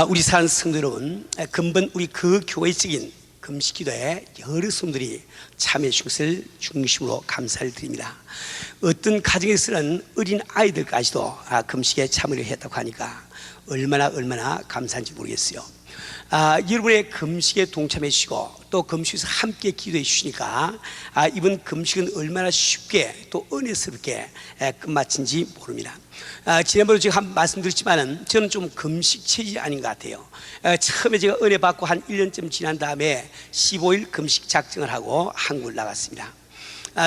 우리 사는 성도 여러분, 근본 우리 그 교회적인 금식 기도에 여러 성도들이 참여해 주신 것을 중심으로 감사를 드립니다. 어떤 가정에서는 어린 아이들까지도 금식에 참여를 했다고 하니까 얼마나 감사한지 모르겠어요. 여러분의 금식에 동참해 주시고 또 금식에서 함께 기도해 주시니까 이번 금식은 얼마나 쉽게 또 은혜스럽게 끝마친지 모릅니다. 지난번에 제가 한번 말씀드렸지만은 저는 좀 금식 체질이 아닌 것 같아요. 처음에 제가 은혜 받고 한 1년쯤 지난 다음에 15일 금식 작정을 하고 한국을 나갔습니다.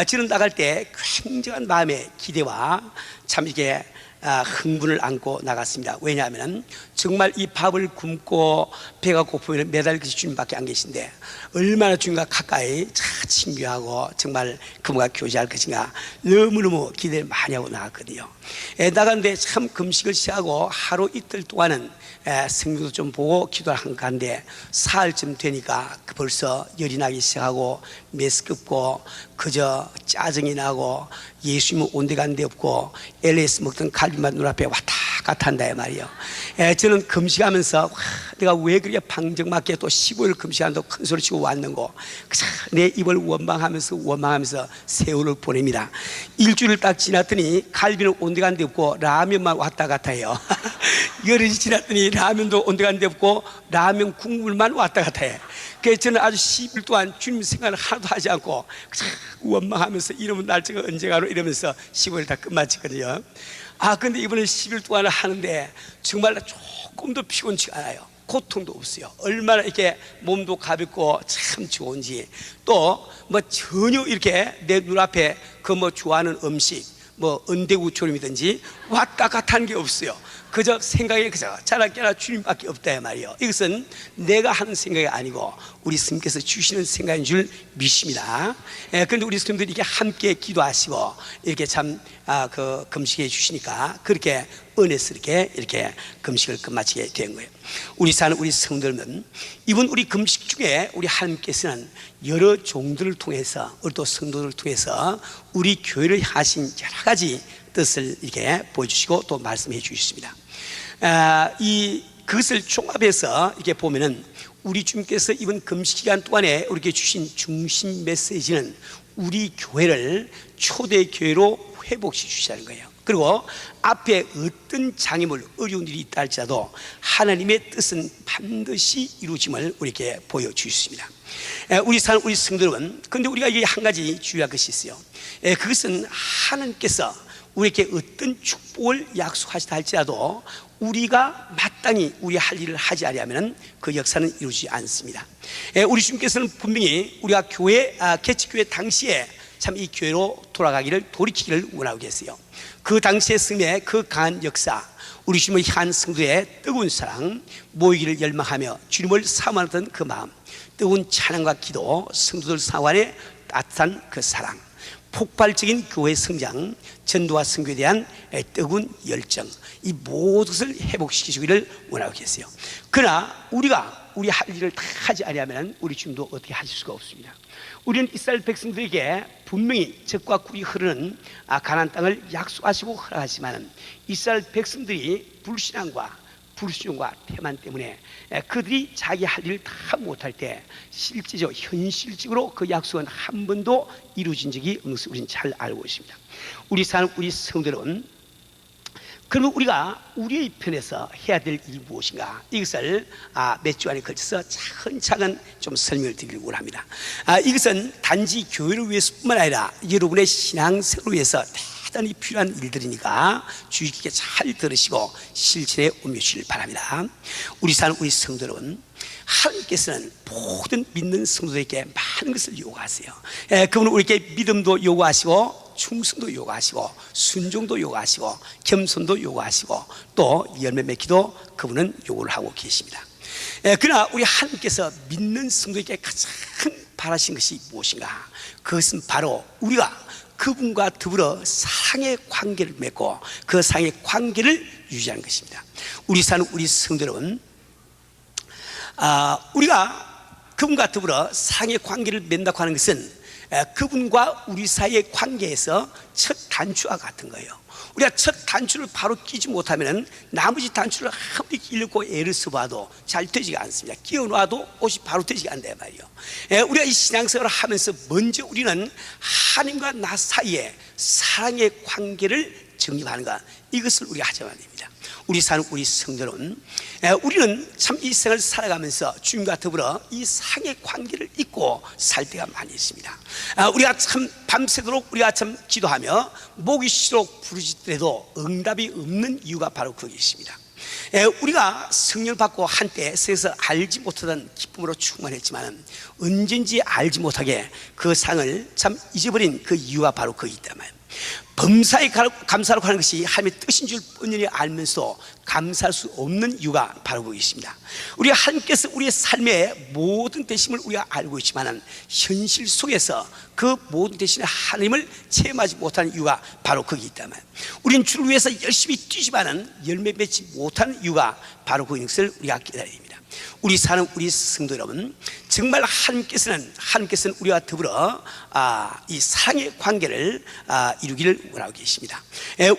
저는 나갈 때 굉장한 마음의 기대와 참 이게 흥분을 안고 나갔습니다. 왜냐하면 정말 이 밥을 굶고 배가 고프면 매달 그 주님밖에 안 계신데 얼마나 주님과 가까이 친교하고 정말 그분과 교제할 것인가 너무너무 기대를 많이 하고 나갔거든요. 나갔는데 참 금식을 시작하고 하루 이틀 동안은 성경도 좀 보고 기도를 한 건데 사흘쯤 되니까 벌써 열이 나기 시작하고 메스껍고 그저 짜증이 나고 예수님은 온데 간데 없고 LS 먹던 갈비만 눈앞에 왔다 갔다 한다 말이에요. 저는 금식하면서 내가 왜 그렇게 방정맞게 또 15일 금식한다고 큰 소리 치고 왔는고 내 입을 원망하면서 세월을 보냅니다. 일주일을 딱 지났더니 갈비는 온데 간데 없고 라면만 왔다 갔다 해요. 열흘이 지났더니 라면도 온데 간데 없고 라면 국물만 왔다 갔다 해. 그래서 저는 아주 10일 동안 주님 생각을 하나도 하지 않고 원망하면서 이러면 날짜가 언제 가노 이러면서 15일 다 끝마쳤거든요. 근데 이번에 10일 동안을 하는데 정말 조금도 피곤치가 않아요. 고통도 없어요. 얼마나 이렇게 몸도 가볍고 참 좋은지 또 뭐 전혀 이렇게 내 눈앞에 그 뭐 좋아하는 음식 뭐 은대구초림이든지 왔다 갔다 하는 게 없어요. 그저 생각에 그저 자라깨나 주님밖에 없다 말이에요. 이것은 내가 하는 생각이 아니고 우리 스님께서 주시는 생각인 줄 믿습니다. 그런데 우리 스님들이 이렇게 함께 기도하시고 이렇게 참 그 금식해 주시니까 그렇게 은혜스럽게 이렇게 금식을 끝마치게 된 거예요. 우리 사는 우리 성도들은 이번 우리 금식 중에 우리 하나님께서는 여러 종들을 통해서 우리 또 성도들을 통해서 우리 교회를 하신 여러 가지 뜻을 이렇게 보여주시고 또 말씀해 주셨습니다. 그것을 종합해서 이렇게 보면은 우리 주님께서 이번 금식 기간 동안에 우리에게 주신 중심 메시지는 우리 교회를 초대 교회로 회복시켜 주시자는 거예요. 그리고 앞에 어떤 장애물 어려운 일이 있다 할지라도 하나님의 뜻은 반드시 이루어짐을 우리에게 보여주셨습니다. 우리 사는 우리 성도 여러분, 그런데 우리가 이게 한 가지 주의할 것이 있어요. 그것은 하나님께서 우리에게 어떤 축복을 약속하시다 할지라도 우리가 마땅히 우리 할 일을 하지 않으면 그 역사는 이루어지지 않습니다. 우리 주님께서는 분명히 우리가 교회 개척교회 당시에 참 이 교회로 돌이키기를 원하고 계세요. 그 당시의 승리의 그 강한 역사, 우리 주님을 향한 성도의 뜨거운 사랑, 모이기를 열망하며 주님을 사모하던 그 마음, 뜨거운 찬양과 기도, 성도들 사관의 따뜻한 그 사랑, 폭발적인 교회 성장, 전도와 선교에 대한 뜨거운 열정, 이 모든 것을 회복시키시기를 원하고 계세요. 그러나 우리가 우리 할 일을 다 하지 않으면 우리 주님도 어떻게 하실 수가 없습니다. 우리는 이스라엘 백성들에게 분명히 적과 꿀이 흐르는 가나안 땅을 약속하시고 허락하지만 이스라엘 백성들이 불신앙과 불순종과 태만 때문에 그들이 자기 할 일을 다 못할 때 실제적으로 현실적으로 그 약속은 한 번도 이루어진 적이 없는 것을 우리는 잘 알고 있습니다. 우리 사는 우리 성도들은 그러면 우리가 우리의 편에서 해야 될 일이 무엇인가, 이것을 몇 주간에 걸쳐서 차근차근 좀 설명을 드리려고 합니다. 이것은 단지 교회를 위해서뿐만 아니라 여러분의 신앙생활을 위해서 대단히 필요한 일들이니까 주의 깊게 잘 들으시고 실천에 옮겨주시길 바랍니다. 우리 사는 우리 성도 여러분, 하나님께서는 모든 믿는 성도들에게 많은 것을 요구하세요. 그분은 우리에게 믿음도 요구하시고 충성도 요구하시고 순종도 요구하시고 겸손도 요구하시고 또 열매 맺기도 그분은 요구를 하고 계십니다. 그러나 우리 하나님께서 믿는 성도에게 가장 바라신 것이 무엇인가? 그것은 바로 우리가 그분과 더불어 사랑의 관계를 맺고 그 사랑의 관계를 유지하는 것입니다. 우리 사는 우리 성도 여러분, 우리가 그분과 더불어 사랑의 관계를 맺는다고 하는 것은 그분과 우리 사이의 관계에서 첫 단추와 같은 거예요. 우리가 첫 단추를 바로 끼지 못하면 나머지 단추를 아무리 끼려고 애를 써봐도 잘 되지가 않습니다. 끼워놔도 옷이 바로 되지가 않는단 말이에요. 우리가 이 신앙생활을 하면서 먼저 우리는 하나님과 나 사이에 사랑의 관계를 정립하는 것, 이것을 우리가 하자면 됩니다. 우리 사는 우리 성도는 우리는 참 이 생을 살아가면서 주님과 더불어 이 사랑의 관계를 잊고 살 때가 많이 있습니다. 우리가 참 밤새도록 우리가 참 기도하며 목이 쉬도록 부르짖더라도 응답이 없는 이유가 바로 거기 있습니다. 우리가 성령을 받고 한때 세상에서 알지 못하던 기쁨으로 충만했지만 언젠지 알지 못하게 그 상을 참 잊어버린 그 이유가 바로 거기 있단 말이에요. 범사에 감사하고 하는 것이 하나님의 뜻인 줄 뻔히 알면서 감사할 수 없는 이유가 바로 거기 있습니다. 우리가 하나님께서 우리의 삶의 모든 되심을 우리가 알고 있지만 현실 속에서 그 모든 되심의 하나님을 체험하지 못하는 이유가 바로 거기 있단 말이에요. 우리는 주를 위해서 열심히 뛰지만 열매 맺지 못하는 이유가 바로 그 것을 우리가 깨달아야 됩니다. 우리 사는 우리 성도 여러분, 정말 하나님께서는 우리와 더불어 이 사랑의 관계를 이루기를 원하고 계십니다.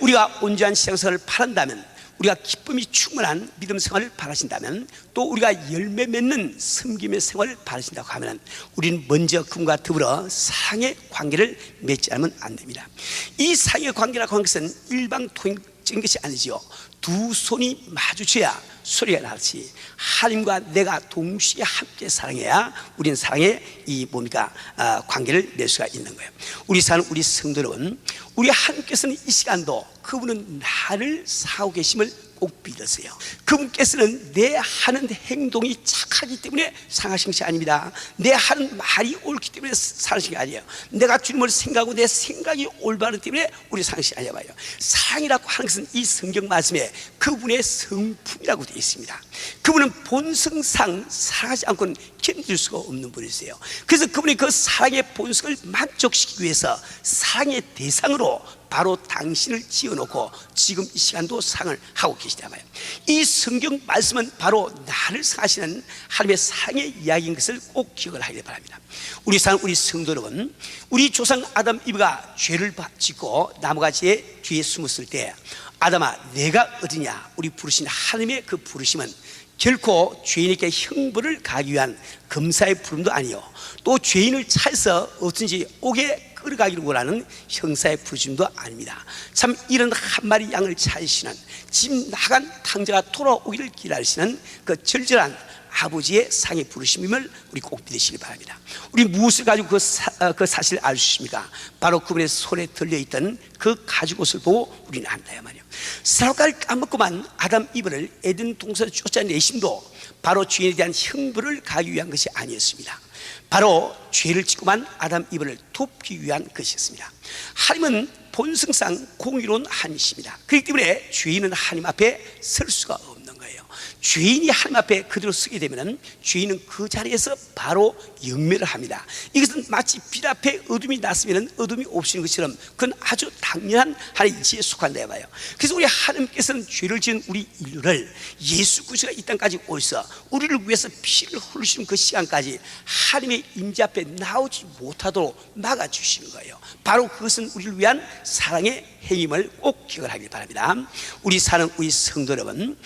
우리가 온전한 신앙생활을 바란다면, 우리가 기쁨이 충만한 믿음 생활을 바라신다면, 또 우리가 열매 맺는 섬김의 생활을 바라신다고 하면 우리는 먼저 그분과 더불어 사랑의 관계를 맺지 않으면 안 됩니다. 이 사랑의 관계라고 하는 것은 일방통행적인 것이 아니지요. 두 손이 마주쳐야 소리가 나듯이 하나님과 내가 동시에 함께 사랑해야 우리는 사랑의 이 관계를 낼 수가 있는 거예요. 우리 사는 우리 성도 여러분, 우리 하나님께서는 이 시간도 그분은 나를 사랑하고 계심을 꼭 믿으세요. 그분께서는 내 하는 행동이 착하기 때문에 사랑하신 것이 아닙니다. 내 하는 말이 옳기 때문에 사랑하신 게 아니에요. 내가 주님을 생각하고 내 생각이 올바르기 때문에 우리 사랑하신 것이 아니에요. 사랑이라고 하는 것은 이 성경 말씀에 그분의 성품이라고 되어 있습니다. 그분은 본성상 사랑하지 않고는 견딜 수가 없는 분이세요. 그래서 그분이 그 사랑의 본성을 만족시키기 위해서 사랑의 대상으로 바로 당신을 지어놓고 지금 이 시간도 사랑을 하고 계시단 말이에요. 이 성경 말씀은 바로 나를 사랑하시는 하나님의 사랑의 이야기인 것을 꼭 기억을 하길 바랍니다. 우리 성도 여러분, 우리 조상 아담 이브가 죄를 짓고 나무가지의 뒤에 숨었을 때, 아담아 내가 어디냐, 우리 부르신 하나님의 그 부르심은 결코 죄인에게 형벌을 가하기 위한 검사의 부름도 아니요, 또 죄인을 차에서 어떤지 옥에 끌어가기를 원하는 형사의 부르심도 아닙니다. 참 이런 한 마리 양을 찾으시는, 집 나간 탕자가 돌아오기를 기다리시는 그 절절한 아버지의 상의 부르심임을 우리 꼭 믿으시기 바랍니다. 우리 무엇을 가지고 그 사실을 알 수 있습니까? 바로 그분의 손에 들려있던 그 가죽옷을 보고 우리는 안다야 말이에요. 사람을 까먹고만 아담 이브를 에덴 동산에 쫓아내심도 바로 죄인에 대한 형벌을 가하기 위한 것이 아니었습니다. 바로 죄를 짓고만 아담 이브를 돕기 위한 것이었습니다. 하나님은 본성상 공의로운 하나님이십니다. 그렇기 때문에 죄인은 하나님 앞에 설 수가 없는 거예요. 죄인이 하나님 앞에 그대로 서게 되면 죄인은 그 자리에서 바로 영멸을 합니다. 이것은 마치 빛 앞에 어둠이 났으면 어둠이 없으신 것처럼 그건 아주 당연한 하나님의 이치에 속한다 봐요. 그래서 우리 하나님께서는 죄를 지은 우리 인류를 예수 그리스도가 이 땅까지 오셔서 우리를 위해서 피를 흘리시는 그 시간까지 하나님의 임재 앞에 나오지 못하도록 막아주시는 거예요. 바로 그것은 우리를 위한 사랑의 행임을 꼭 기억을 하길 바랍니다. 우리 사는 우리 성도 여러분,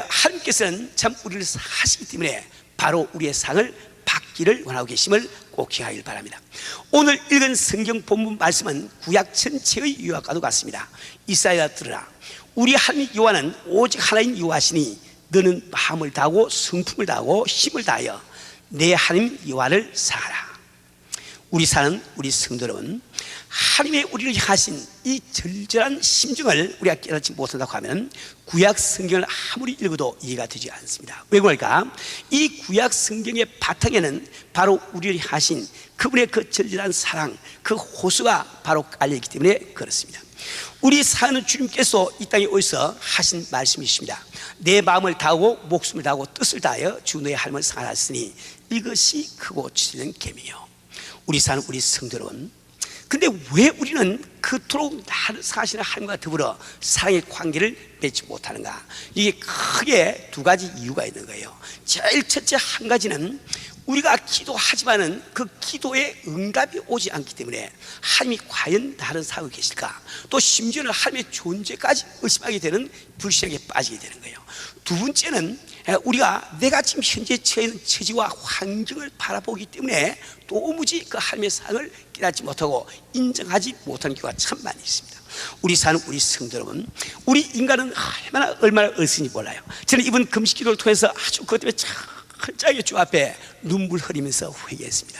하나님께서는 참 우리를 사랑하시기 때문에 바로 우리의 상을 받기를 원하고 계심을 꼭 기억하길 바랍니다. 오늘 읽은 성경 본문 말씀은 구약 전체의 유화과도 같습니다. 이사야 들으라, 우리 하나님 여호와는 오직 하나님 여호와시니 너는 마음을 다하고 성품을 다하고 힘을 다하여 내 하나님 여호와를 사랑하라. 우리 사는 우리 성도 여러분, 하나님의 우리를 향하신 이 절절한 심정을 우리가 깨닫지 못한다고 하면 구약 성경을 아무리 읽어도 이해가 되지 않습니다. 왜 그럴까? 이 구약 성경의 바탕에는 바로 우리를 향하신 그분의 그 절절한 사랑, 그 호수가 바로 깔려있기 때문에 그렇습니다. 우리 사는 주님께서 이 땅에 오셔서 하신 말씀이 있습니다. 내 마음을 다하고 목숨을 다하고 뜻을 다하여 주 너의 하나님을 사랑하였으니 이것이 크고 지혜로운 계명이요. 우리 사는 우리 성도 여러분, 근데 왜 우리는 그토록 나를 사랑하시는 하나님과 더불어 사랑의 관계를 맺지 못하는가? 이게 크게 두 가지 이유가 있는 거예요. 제일 첫째 한 가지는 우리가 기도하지만은 그 기도에 응답이 오지 않기 때문에 하나님이 과연 나를 사고 계실까? 또 심지어는 하나님의 존재까지 의심하게 되는 불신앙에 빠지게 되는 거예요. 두 번째는 우리가 내가 지금 현재 처해 있는 처지와 환경을 바라보기 때문에 도무지 그 하나님의 사랑을 깨닫지 못하고 인정하지 못하는 경우가 참 많이 있습니다. 우리 사는 우리 성도 여러분, 우리 인간은 얼마나 어리석은지 몰라요. 저는 이번 금식 기도를 통해서 아주 그것 때문에 철저하게 주 앞에 눈물 흘리면서 회개했습니다.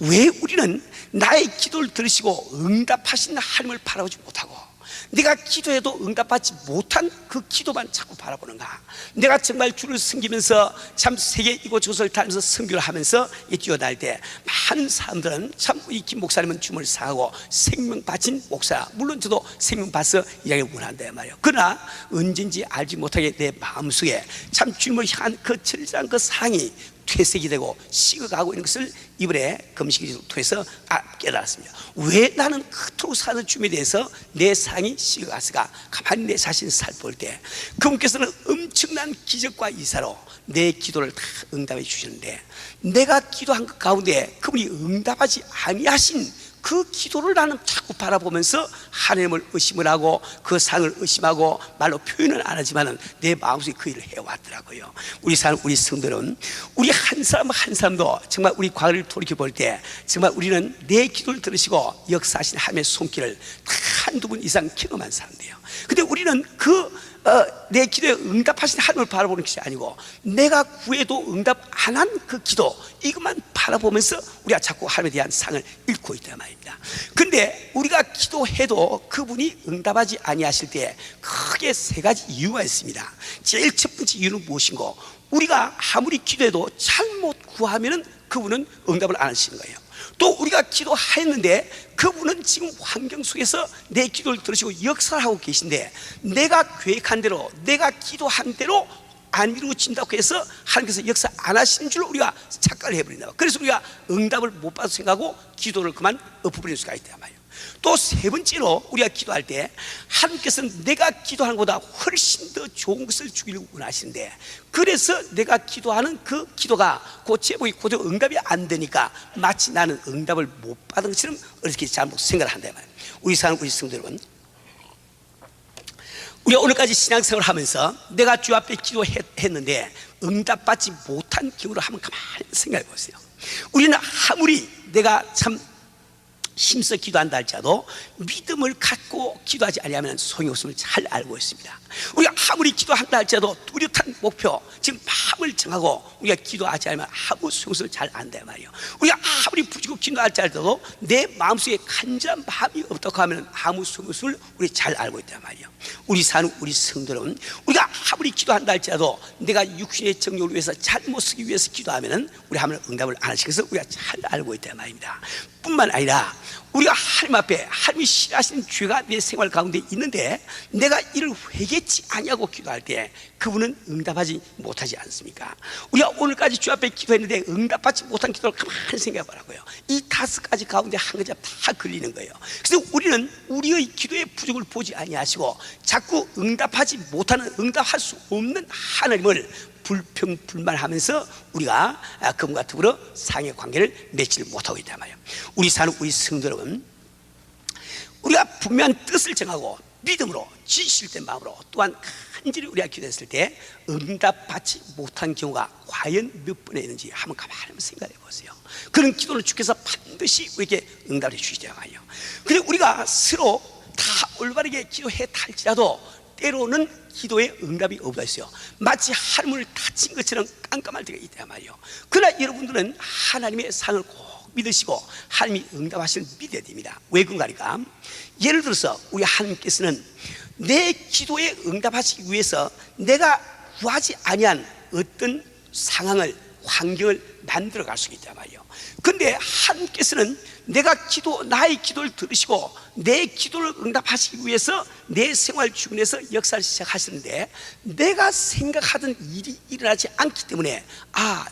왜 우리는 나의 기도를 들으시고 응답하신 하나님을 바라보지 못하고 내가 기도해도 응답받지 못한 그 기도만 자꾸 바라보는가? 내가 정말 주를 섬기면서 참 세계 이곳저곳을 다니면서 선교를 하면서 뛰어다닐 때 많은 사람들은 참 이 김 목사님은 주님을 사랑하고 생명 바친 목사, 물론 저도 생명 받아서 이야기를 원한다 말이에요. 그러나 언젠지 알지 못하게 내 마음속에 참 주님을 향한 그 철저한 그 사랑이 퇴색이 되고 식어가고 있는 것을 이번에 금식을 통해서 깨달았습니다. 왜 나는 그토록 사는 주님에 대해서 내 사랑이 식어갔을까? 가만히 내 자신을 살펴볼 때 그분께서는 엄청난 기적과 이사로 내 기도를 다 응답해 주시는데, 내가 기도한 것 가운데 그분이 응답하지 아니하신 그 기도를 나는 자꾸 바라보면서 하나님을 의심을 하고 그 상을 의심하고 말로 표현은 안 하지만 내 마음속에 그 일을 해왔더라고요. 우리 사는 우리 성도는 우리 한 사람 한 사람도 정말 우리 과거를 돌이켜볼 때 정말 우리는 내 기도를 들으시고 역사하신 하나님의 손길을 다 한두 번 이상 경험한 사람들이에요. 근데 우리는 내 기도에 응답하신 하나님을 바라보는 것이 아니고 내가 구해도 응답 안 한 그 기도, 이것만 바라보면서 우리가 자꾸 하나님에 대한 상을 잃고 있단 말입니다. 근데 우리가 기도해도 그분이 응답하지 아니하실 때 크게 세 가지 이유가 있습니다. 제일 첫 번째 이유는 무엇인고, 우리가 아무리 기도해도 잘못 구하면은 그분은 응답을 안 하시는 거예요. 또 우리가 기도하였는데 그분은 지금 환경 속에서 내 기도를 들으시고 역사를 하고 계신데 내가 계획한 대로, 내가 기도한 대로 안 이루어진다고 해서 하나님께서 역사 안 하시는 줄 우리가 착각을 해버린다. 그래서 우리가 응답을 못 받아서 생각하고 기도를 그만 엎어버릴 수가 있단 말이에요. 또 세 번째로 우리가 기도할 때 하나님께서는 내가 기도하는 것보다 훨씬 더 좋은 것을 주기를 원하시는데, 그래서 내가 기도하는 그 기도가 그 제목이 그대로 응답이 안 되니까 마치 나는 응답을 못 받은 것처럼 어떻게 잘못 생각을 한단 말이에요. 우리 사는 우리 성도 여러분, 우리가 오늘까지 신앙생활을 하면서 내가 주 앞에 기도했는데 응답받지 못한 경우를 한번 가만히 생각해 보세요. 우리는 아무리 내가 참 힘써 기도한다 할지라도 믿음을 갖고 기도하지 않으면 소용이 없음을 잘 알고 있습니다. 우리가 아무리 기도한다 할지라도 뚜렷한 목표, 지금 마음을 정하고 우리가 기도하지 않으면 아무 소용없음을 잘 안다 말이에요. 우리가 아무리 부지고 기도할지 할지라도 내 마음속에 간절한 마음이 없다고 하면 아무 소용없음을 우리 잘 알고 있단 말이에요. 우리 사는 우리 성도는 우리가 아무리 기도한다 할지라도 내가 육신의 정욕을 위해서 잘못 쓰기 위해서 기도하면 우리 하면 응답을 안 하시면서 우리가 잘 알고 있단 말입니다. 뿐만 아니라 우리가 하나님 앞에 하나님이 싫어하시는 죄가 내 생활 가운데 있는데 내가 이를 회개치 아니하고 기도할 때 그분은 응답하지 못하지 않습니까? 우리가 오늘까지 주 앞에 기도했는데 응답받지 못한 기도를 가만히 생각해 보라고요. 이 5가지 가운데 한 가지가 다 걸리는 거예요. 그래서 우리는 우리의 기도의 부족을 보지 아니하시고 자꾸 응답하지 못하는, 응답할 수 없는 하나님을 불평불만하면서 우리가 그분과 더불어 상의 관계를 맺지를 못하고 있단 말이에요. 우리 사는 우리 성도 여러분, 우리가 분명한 뜻을 정하고 믿음으로 진실된 마음으로 또한 간절히 우리가 기도했을 때 응답받지 못한 경우가 과연 몇 번에 있는지 한번 가만히 생각해 보세요. 그런 기도를 주께서 반드시 우리에게 응답해 주시잖아요. 그런데 우리가 서로 다 올바르게 기도해 탈지라도 때로는 기도에 응답이 없어 있어요. 마치 하나님을 다친 것처럼 깜깜할 때가 있단 말이에요. 그러나 여러분들은 하나님의 상을 꼭 믿으시고 하나님이 응답하시는 믿어야 됩니다. 왜 그런가? 예를 들어서 우리 하나님께서는 내 기도에 응답하시기 위해서 내가 구하지 아니한 어떤 상황을, 환경을 만들어 갈 수 있단 말이에요. 그런데 하나님께서는 나의 기도를 들으시고 내 기도를 응답하시기 위해서 내 생활 주변에서 역사를 시작하시는데 내가 생각하던 일이 일어나지 않기 때문에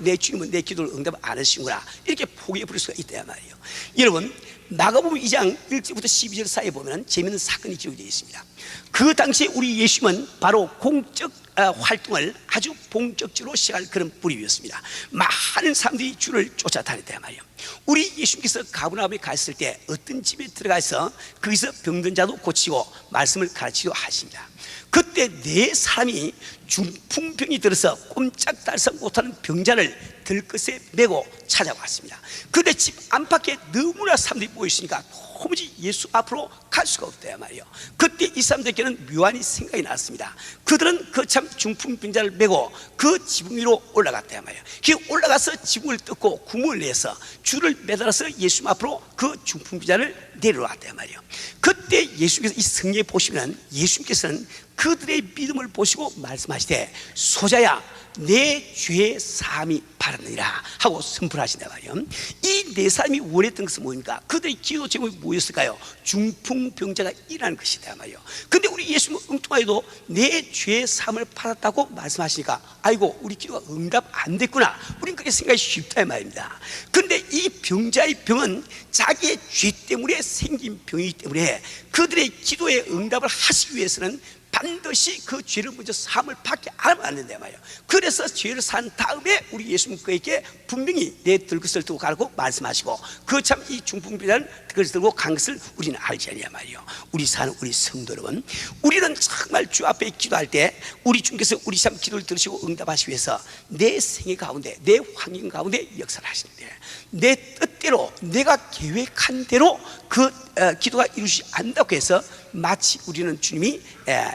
내 주님은 내 기도를 응답 안 하시는구나, 이렇게 포기해 버릴 수가 있단 말이에요. 여러분, 마가복음 2장 1절부터 12절 사이에 보면 재미있는 사건이 기록되어 있습니다. 그 당시에 우리 예수님은 바로 공적 활동을 아주 본격적으로 시작할 그런 무렵이었습니다. 많은 사람들이 주를 쫓아다녔단 말이에요. 우리 예수님께서 가버나움에 갔을 때 어떤 집에 들어가서 거기서 병든 자도 고치고 말씀을 가르치기도 하십니다. 그때 네 사람이 중풍병이 들어서 꼼짝달싹 못하는 병자를 들것에 메고 찾아왔습니다. 그런데 집 안팎에 너무나 사람들이 모였으니까 도무지 예수 앞으로 갈 수가 없다 말이에요. 그때 이 사람들에게는 묘한 생각이 났습니다. 그들은 그 참 중풍병자를 메고 그 지붕 위로 올라갔다 말이에요. 그 올라가서 지붕을 뜯고 구멍을 내서 줄을 매달아서 예수 앞으로 그 중풍병자를 내려왔다 말이에요. 그때 예수께서 이 성경에 보시면 예수님께서는 그들의 믿음을 보시고 말씀하시되 소자야 내 죄의 사함이 바랐느니라 하고 선포하신단 말이에요. 이 네 사람이 원했던 것은 뭡니까? 그들의 기도 제목이 뭐였을까요? 중풍병자가 일어나는 것이다 말이에요. 근데 우리 예수님은 엉뚱하게도 내 죄의 사함을 받았다고 말씀하시니까 아이고 우리 기도가 응답 안 됐구나, 우린 그렇게 생각이 쉽다 말입니다. 근데 이 병자의 병은 자기의 죄 때문에 생긴 병이기 때문에 그들의 기도에 응답을 하시기 위해서는 반드시 그 죄를 먼저 사함을 받게 하면 안 된다 말이에요. 그래서 죄를 산 다음에 우리 예수님 그에게 분명히 내 들것을 들고 가라고 말씀하시고 그 참 이 중풍병자는 그것을 들고 간 것을 우리는 알지 않냐 말이에요. 우리 사는 우리 성도 여러분, 우리는 정말 주 앞에 기도할 때 우리 주님께서 우리 참 기도를 들으시고 응답하시기 위해서 내 생애 가운데 내 환경 가운데 역사를 하시는데 내 뜻대로 내가 계획한 대로 그 기도가 이루어지지 않는다고 해서 마치 우리는 주님이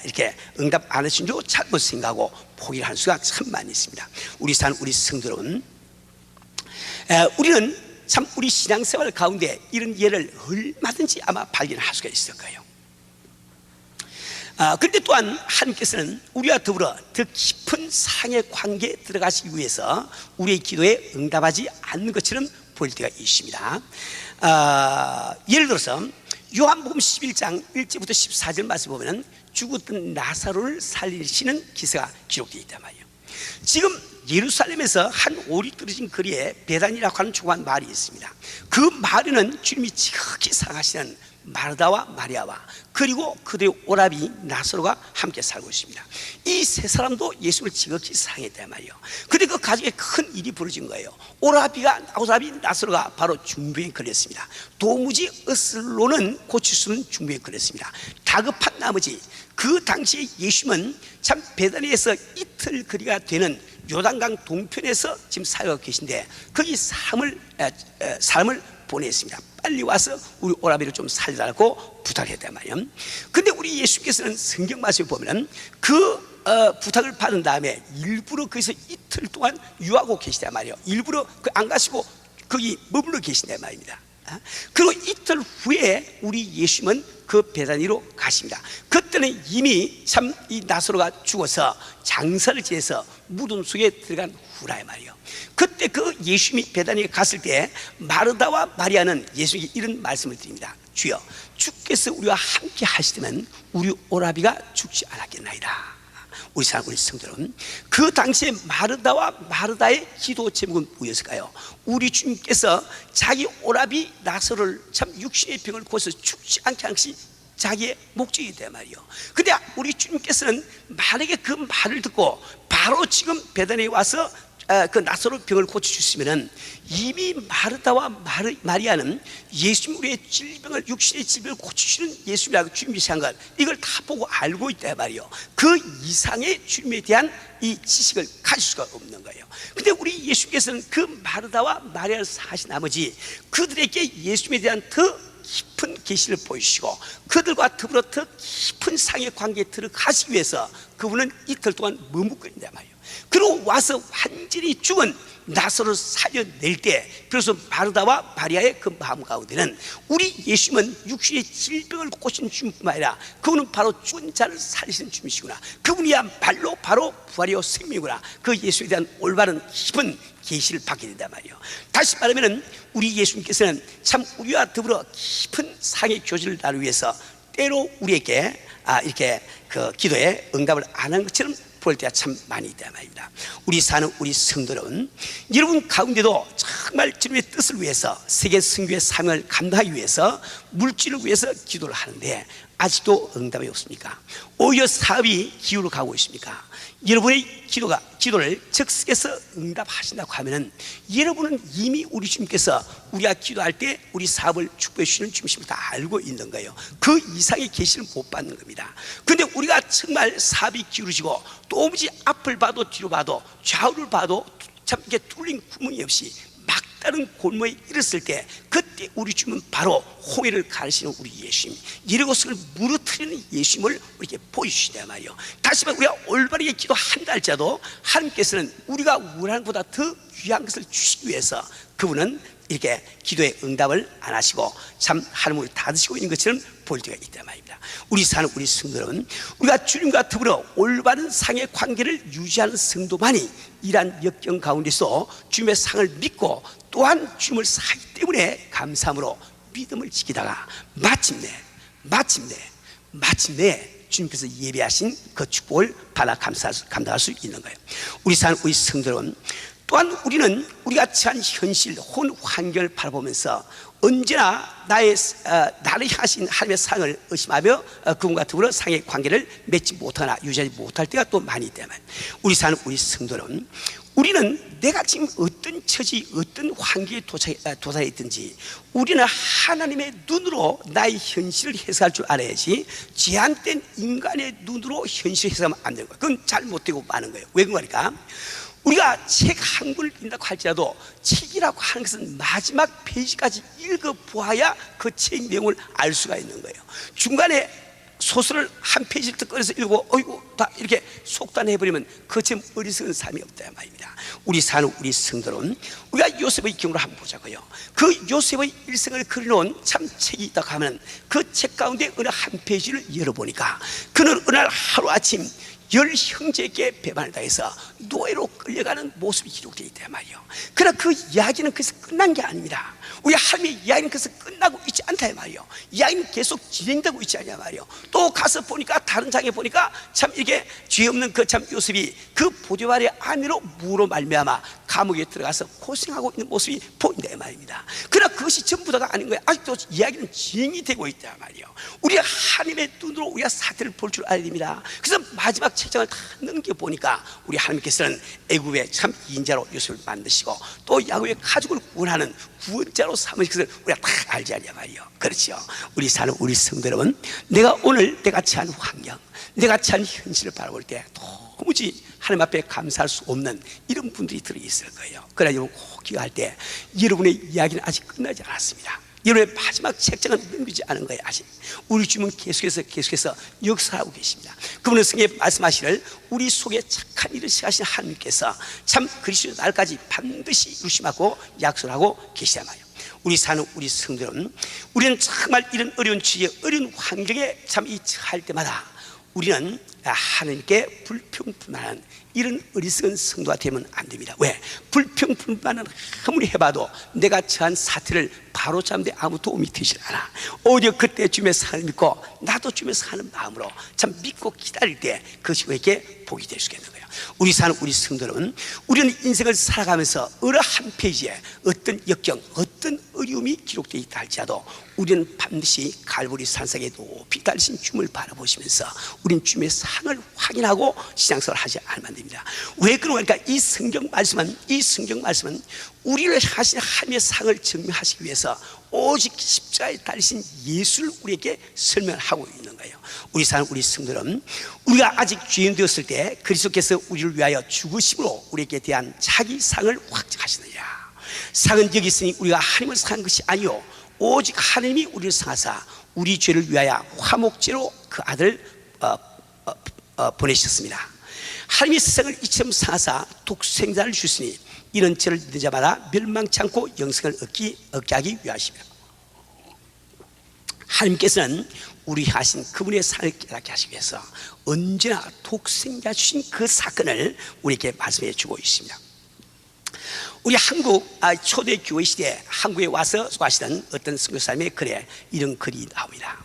이렇게 응답 안 하신 줄 잘못 생각하고 포기를 할 수가 참 많이 있습니다. 우리 사는 우리 성도 여러분, 우리는 참 우리 신앙생활 가운데 이런 예를 얼마든지 아마 발견할 수가 있을 거예요. 그런데 또한 하나님께서는 우리와 더불어 더 깊은 사랑의 관계에 들어가시기 위해서 우리의 기도에 응답하지 않는 것처럼 보일 때가 있습니다. 예를 들어서 요한복음 11장 1절부터 14절 말씀 보면 죽었던 나사로를 살리시는 기사가 기록되어 있단 말이에요. 지금 예루살렘에서 한 5리 떨어진 거리에 베단이라고 하는 조그만 마을이 있습니다. 그 마을에는 주님이 지극히 사랑하시는 마르다와 마리아와 그리고 그들의 오라비 나사로가 함께 살고 있습니다. 이 세 사람도 예수를 지극히 사랑했단 말이에요. 근데 그 가정에 큰 일이 벌어진 거예요. 오라비 나사로가 바로 중병에 걸렸습니다. 도무지 엇으로는 고칠 수 없는 중병에 걸렸습니다. 다급한 나머지 그 당시에 예수님은 참 베다니에서 이틀 거리가 되는 요단강 동편에서 지금 사역하고 계신데 거기 사람을 보냈습니다. 빨리 와서 우리 오라비를 좀 살려달라고 부탁했단 말이에요. 근데 우리 예수께서는 성경 말씀을 보면 그 부탁을 받은 다음에 일부러 거기서 이틀 동안 유하고 계시단 말이에요. 일부러 안 가시고 거기 머물러 계신단 말입니다. 그리고 이틀 후에 우리 예수님은 그 베다니로 가십니다. 그때는 이미 참 이 나사로가 죽어서 장사를 지내서 무덤 속에 들어간 후라이 말이에요. 그때 그 예수님이 베다니에 갔을 때 마르다와 마리아는 예수님께 이런 말씀을 드립니다. 주여, 주께서 우리와 함께 하시다면 우리 오라비가 죽지 않았겠나이다. 우리 사랑 우리 성도 여러분, 그 당시에 마르다와 마르다의 기도 제목은 뭐였을까요? 우리 주님께서 자기 오라비 나사로를 참 육신의 병을 고쳐서 죽지 않게 하시 자기의 목적이다 말이요. 근데 우리 주님께서는 만약에 그 말을 듣고 바로 지금 베다니에 와서 그 나사로 병을 고쳐주시면은 이미 마르다와 마리아는 예수님 우리의 질병을 육신의 질병을 고치시는 예수님이라고 주님이 시한 것 이걸 다 보고 알고 있다 말이요. 그 이상의 주님에 대한 이 지식을 가질 수가 없는 거예요. 근데 우리 예수님께서는 그 마르다와 마리아를 사신 나머지 그들에게 예수님에 대한 더 깊은 계시를 보이시고 그들과 더불어 더 깊은 상의 관계에 들어가시기 위해서 그분은 이틀 동안 머무고 있단 말이에요. 그리고 와서 완전히 죽은 나사로를 살려낼 때 그래서 마르다와 마리아의 그 마음 가운데는 우리 예수님은 육신의 질병을 고치는 주님뿐만 아니라 그분은 바로 죽은 자를 살리시는 주님이시구나, 그분이야말로 바로 부활이요 생명이구나, 그 예수에 대한 올바른 깊은 계시를 받게 된단 말이에요. 다시 말하면 우리 예수님께서는 참 우리와 더불어 깊은 상의 교제를 나누기 위해서 때로 우리에게 이렇게 그 기도에 응답을 안 한 것처럼 볼 때가 참 많이 있다 말입니다. 우리 사는 우리 성도는 여러분 가운데도 정말 주님의 뜻을 위해서 세계 선교의 사명을 감당하기 위해서 물질을 위해서 기도를 하는데 아직도 응답이 없습니까? 오히려 사업이 기울어 가고 있습니까? 여러분의 기도를 즉석에서 응답하신다고 하면은 여러분은 이미 우리 주님께서 우리가 기도할 때 우리 사업을 축복해 주시는 주님을 다 알고 있는 거예요. 그 이상의 계시를 못 받는 겁니다. 그런데 우리가 정말 사업이 기울어지고 도무지 앞을 봐도 뒤로 봐도 좌우를 봐도 참 이게 뚫린 구멍이 없이 막다른 골목에 이르렀을 때 그때 우리 주님은 바로 홍해를 가르치는 우리 예수님, 이르고성을 무너뜨리는 예수님을 우리에게 보여주시단 말이에요. 다시 말해 우리가 올바르게 기도한다 할지라도 하나님께서는 우리가 원하는 것보다 더 귀한 것을 주시기 위해서 그분은 이렇게 기도의 응답을 안 하시고 참 하나님을 닫으시고 있는 것처럼 보일 때가 있단 말입니다. 우리 사는 우리 성도는 우리가 주님과 더불어 올바른 상의 관계를 유지하는 성도만이 이러한 역경 가운데서 주님의 상을 믿고 또한 주님을 사기 때문에 감사함으로 믿음을 지키다가 마침내 주님께서 예배하신 그 축복을 받아 감당할 수 있는 거예요. 우리 사는 우리 성도는 또한 우리는 우리가 처한 현실 혼 환경을 바라보면서 언제나 나를 향하신 하나님의 상을 의심하며 그분과 더불어 상의 관계를 맺지 못하거나 유지하지 못할 때가 또 많이 있다면, 우리 사는 우리 성도는 우리는 내가 지금 어떤 처지 어떤 환경에 도달해 있든지 우리는 하나님의 눈으로 나의 현실을 해석할 줄 알아야지 제한된 인간의 눈으로 현실을 해석하면 안 되는 거예요. 그건 잘못되고 마는 거예요. 왜 그러니까 우리가 책 한 권을 읽는다고 할지라도 책이라고 하는 것은 마지막 페이지까지 읽어보아야 그 책 내용을 알 수가 있는 거예요. 중간에 소설을 한 페이지를 더 꺼내서 읽고 어이구 다 이렇게 속단해버리면 그처럼 어리석은 삶이 없다 말입니다. 우리 사는 우리 성도는 우리가 요셉의 경우를 한번 보자고요. 그 요셉의 일생을 그려놓은 참 책이 있다고 하면 그 책 가운데 어느 한 페이지를 열어보니까 그는 어느 날 하루아침 10 형제에게 배반을 당해서 노예로 끌려가는 모습이 기록되어 있단 말이에요. 그러나 그 이야기는 거기서 끝난 게 아닙니다. 우리 하나님의 이야기는 거기서 끝나고 있지 않다 말이에요. 이야기는 계속 진행되고 있지 않냐 말이에요. 또 가서 보니까 다른 장에 보니까 참 이게 죄 없는 그 참 요셉이 그 보디발의 아내로 무로 말미암아 감옥에 들어가서 고생하고 있는 모습이 보인다 말입니다. 그러나 그것이 전부 다가 아닌 거예요. 아직도 이야기는 진행이 되고 있단 말이에요. 우리가 하나님의 눈으로 우리가 사태를 볼 줄 알아야 됩니다. 그래서 마지막 책장을 다 넘겨보니까 우리 하나님께서는 애굽의 참 인자로 요셉을 만드시고 또 야곱의 가족을 구원하는 구원자로 삼으신 것을 우리가 다 알지 않냐 말이에요. 그렇죠. 우리 사는 우리 성도 여러분, 내가 오늘 내가 처한 환경, 내가 처한 현실을 바라볼 때 도무지 하나님 앞에 감사할 수 없는 이런 분들이 들어있을 거예요. 그러나 여러분 꼭 기억할 때 여러분의 이야기는 아직 끝나지 않았습니다. 여러분의 마지막 책장은 넘기지 않은 거예요. 아직 우리 주님은 계속해서 역사하고 계십니다. 그분은 성경에 말씀하시를 우리 속에 착한 일을 시작하신 하나님께서 참 그리스도 날까지 반드시 이루심하고 약속하고 계시단 말이에요. 우리 사는 우리 성도는 우리는 정말 이런 어려운 취지에 어려운 환경에 참 이 처할 때마다 우리는 하나님께 불평불만한 이런 어리석은 성도가 되면 안 됩니다. 왜? 불평불만은 아무리 해봐도 내가 처한 사태를 바로잡는 데 아무 도움이 되질 않아. 오히려 그때 주님의 상을 믿고 나도 주님의 상하는 마음으로 참 믿고 기다릴 때 그것이 우리에게 복이 될 수 있겠는 거예요. 우리 사는 우리 성도는 우리는 인생을 살아가면서 어느 한 페이지에 어떤 역경 어떤 어려움이 기록되어 있다 할지라도 우리는 반드시 갈보리 산상에 높이 달리신 주님을 바라보시면서 우리는 주님의 상을 확인하고 신앙생활을 하지 않으면 안 됩니다. 왜 그러니까 이 성경 말씀은 우리를 하신 하나님의 상을 증명하시기 위해서 오직 십자가에 달리신 예수를 우리에게 설명하고 있는 거예요. 우리 사는 우리 성도는 우리가 아직 죄인 되었을 때 그리스도께서 우리를 위하여 죽으심으로 우리에게 대한 자기 상을 확증하시느니라. 상은 여기 있으니 우리가 하나님을 상한 것이 아니요 오직 하나님이 우리를 상하사 우리 죄를 위하여 화목제로 그 아들을 보내셨습니다. 하나님이 세상을 이처럼 상하사 독생자를 주시니 이런 죄를 믿는 자마다 멸망치 않고 영생을 얻게 하기 위하십니다. 하나님께서는 우리 하신 그분의 상을 깨닫게 하시기 위해서 언제나 독생자 주신 그 사건을 우리에게 말씀해 주고 있습니다. 우리 한국 초대 교회 시대에 한국에 와서 수고하시던 어떤 선교사님의 글에 이런 글이 나옵니다.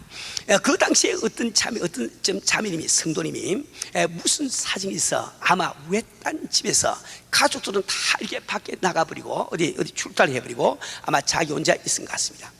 그 당시에 어떤 자매님이 성도님이 무슨 사정이 있어 아마 외딴 집에서 가족들은 다 이렇게 밖에 나가버리고 어디 출타를 해버리고 아마 자기 혼자 있은 것 같습니다.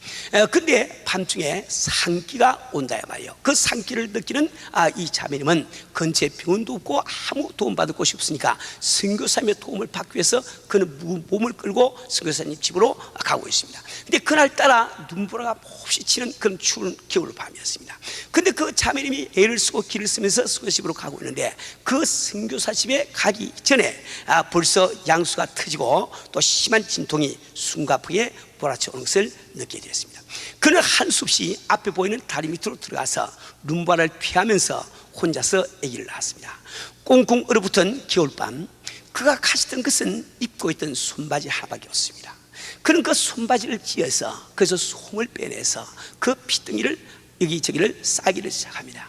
근데 밤중에 산기가 온다야 말이에요. 그 산기를 느끼는 이 자매님은 근처에 병원도 없고 아무 도움받을 곳이 없으니까 선교사님의 도움을 받기 위해서 그는 몸을 끌고 선교사님 집으로 가고 있습니다. 근데 그날따라 눈보라가 몹시 치는 그런 추운 겨울 밤이었습니다. 근데 그 자매님이 애를 쓰고 길을 쓰면서 선교사 집으로 가고 있는데 그 선교사 집에 가기 전에 벌써 양수가 터지고 또 심한 진통이 숨가쁘게 몰아쳐오는 것을 느끼게 되었습니다. 그는 한수 없이 앞에 보이는 다리 밑으로 들어가서 눈바라를 피하면서 혼자서 아기를 낳았습니다. 꽁꽁 얼어붙은 겨울밤, 그가 가졌던 것은 입고 있던 손바지 하나밖에 없습니다. 그는 그 손바지를 찧어서 그래서 솜을 빼내서 그 피덩이를 여기저기를 싸기를 시작합니다.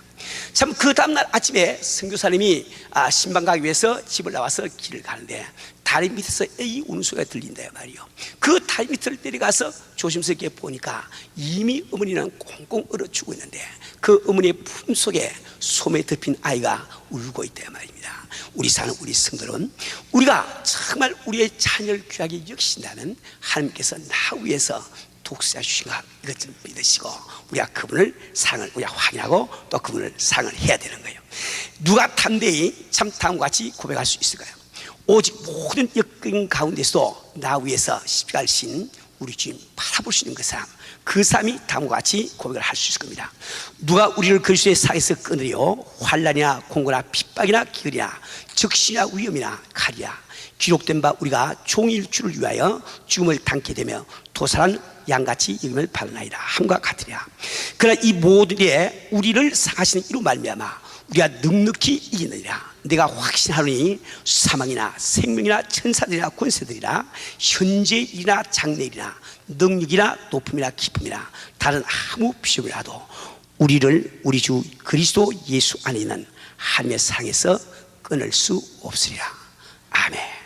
참 그 다음날 아침에 선교사님이 신방 가기 위해서 집을 나와서 길을 가는데 다리 밑에서 이 우는 소리가 들린다 말이요. 그 다리 밑을 내려가서 조심스럽게 보니까 이미 어머니는 꽁꽁 얼어 죽고 있는데 그 어머니의 품속에 솜에 덮인 아이가 울고 있다 말입니다. 우리 사는 우리 성도는 우리가 정말 우리의 자녀를 귀하게 여기신다는 하나님께서 나 위해서 독수해 주신 것, 이것 좀 믿으시고 우리가 그분을 사랑을 우리가 확인하고 또 그분을 사랑을 해야 되는 거예요. 누가 담대히 참 다음과 같이 고백할 수 있을까요? 오직 모든 역경 가운데서도 나 위해서 십자가를 신 우리 주님 바라볼 수 있는 그 사람, 그 사람이 다음과 같이 고백을 할 수 있을 겁니다. 누가 우리를 그리스도의 사에서 끊으려 환난이나 공고나 핍박이나 기근이나 적시나 위험이나 칼이야 기록된 바 우리가 종일 주를 위하여 죽음을 당케 되며 도살한 양같이 여김을 받으나이다 함과 같으랴. 그러나 이 모든 게 우리를 사하시는 이로 말미암아 우리가 넉넉히 이기느니라. 내가 확신하노니 사망이나 생명이나 천사들이나 권세들이나 현재일이나 장래일이나 능력이나 높음이나 깊음이나 다른 아무 비전이라도 우리를 우리 주 그리스도 예수 안에 있는 하나님의 사랑에서 끊을 수 없으리라. 아멘.